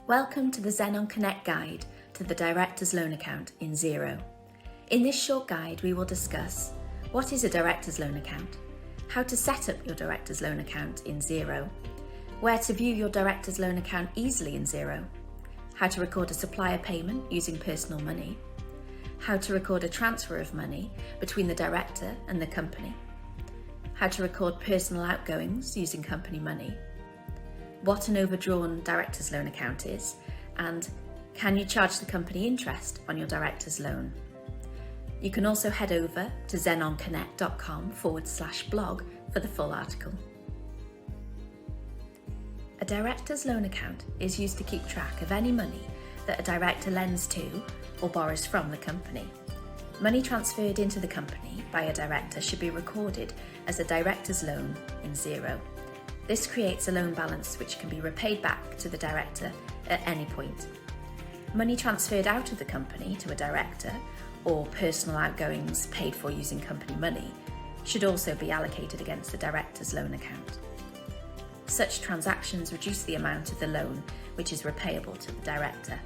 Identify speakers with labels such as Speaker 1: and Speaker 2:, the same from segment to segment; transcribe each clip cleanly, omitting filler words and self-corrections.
Speaker 1: Welcome to the Xenon Connect guide to the Director's Loan Account in Xero. In this short guide, we will discuss what is a Director's Loan Account, how to set up your Director's Loan Account in Xero, where to view your Director's Loan Account easily in Xero, how to record a supplier payment using personal money, how to record a transfer of money between the Director and the company, how to record personal outgoings using company money, what an overdrawn Director's Loan Account is, and can you charge the company interest on your Director's Loan? You can also head over to xenonconnect.com/blog for the full article. A Director's Loan Account is used to keep track of any money that a director lends to or borrows from the company. Money transferred into the company by a director should be recorded as a director's loan in Xero. This creates a loan balance which can be repaid back to the director at any point. Money transferred out of the company to a director or personal outgoings paid for using company money should also be allocated against the director's loan account. Such transactions reduce the amount of the loan which is repayable to the director.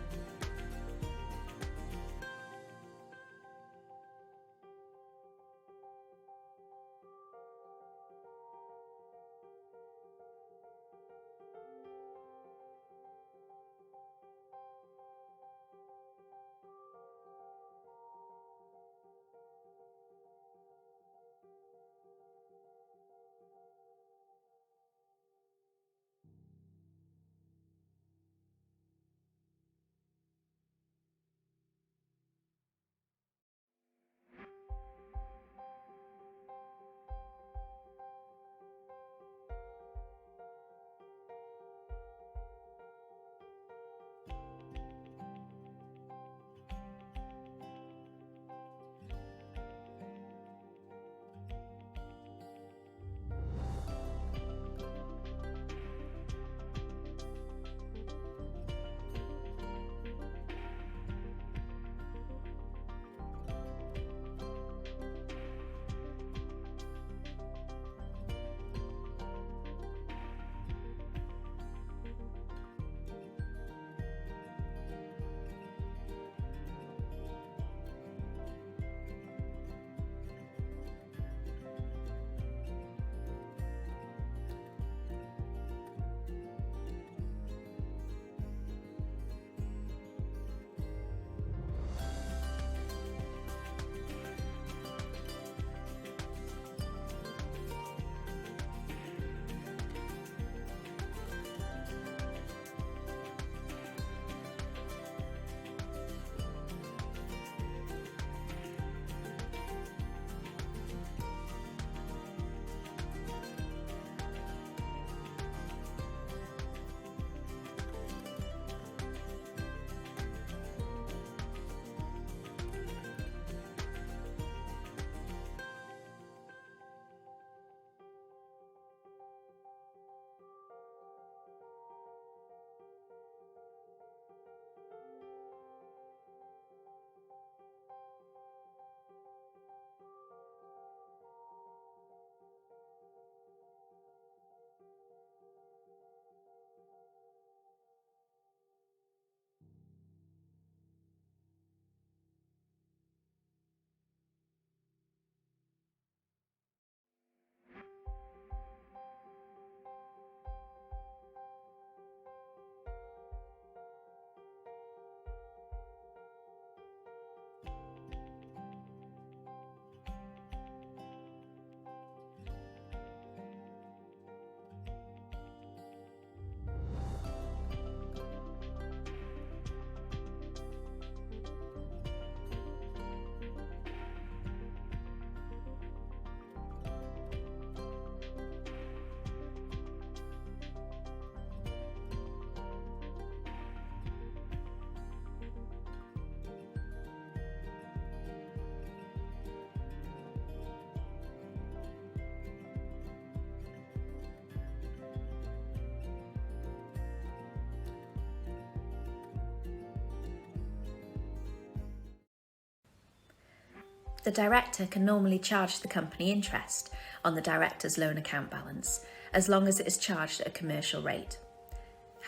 Speaker 1: The director can normally charge the company interest on the director's loan account balance as long as it is charged at a commercial rate.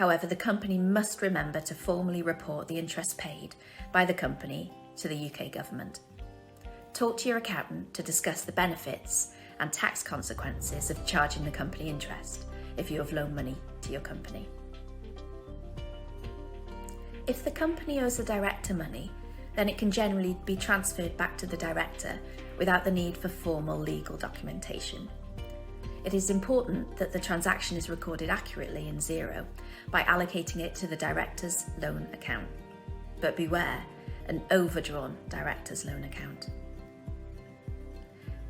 Speaker 1: However, the company must remember to formally report the interest paid by the company to the UK government. Talk to your accountant to discuss the benefits and tax consequences of charging the company interest if you have loaned money to your company. If the company owes the director money, then it can generally be transferred back to the director without the need for formal legal documentation. It is important that the transaction is recorded accurately in Xero by allocating it to the director's loan account. But beware, an overdrawn director's loan account.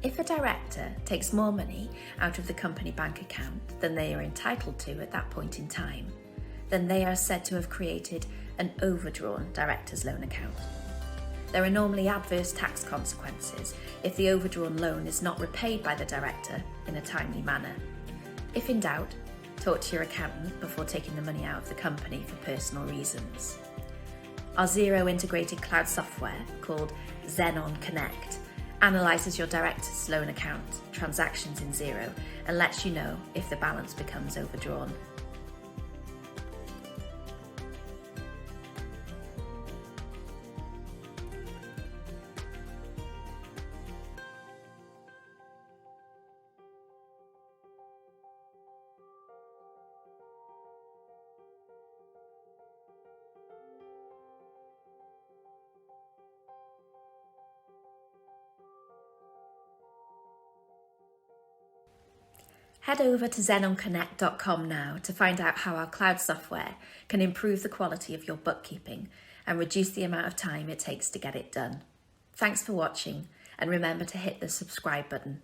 Speaker 1: If a director takes more money out of the company bank account than they are entitled to at that point in time, then they are said to have created an overdrawn director's loan account. There are normally adverse tax consequences if the overdrawn loan is not repaid by the director in a timely manner. If in doubt, talk to your accountant before taking the money out of the company for personal reasons. Our Xero integrated cloud software called Xenon Connect analyses your director's loan account transactions in Xero and lets you know if the balance becomes overdrawn. Head over to xenonconnect.com now to find out how our cloud software can improve the quality of your bookkeeping and reduce the amount of time it takes to get it done. Thanks for watching, and remember to hit the subscribe button.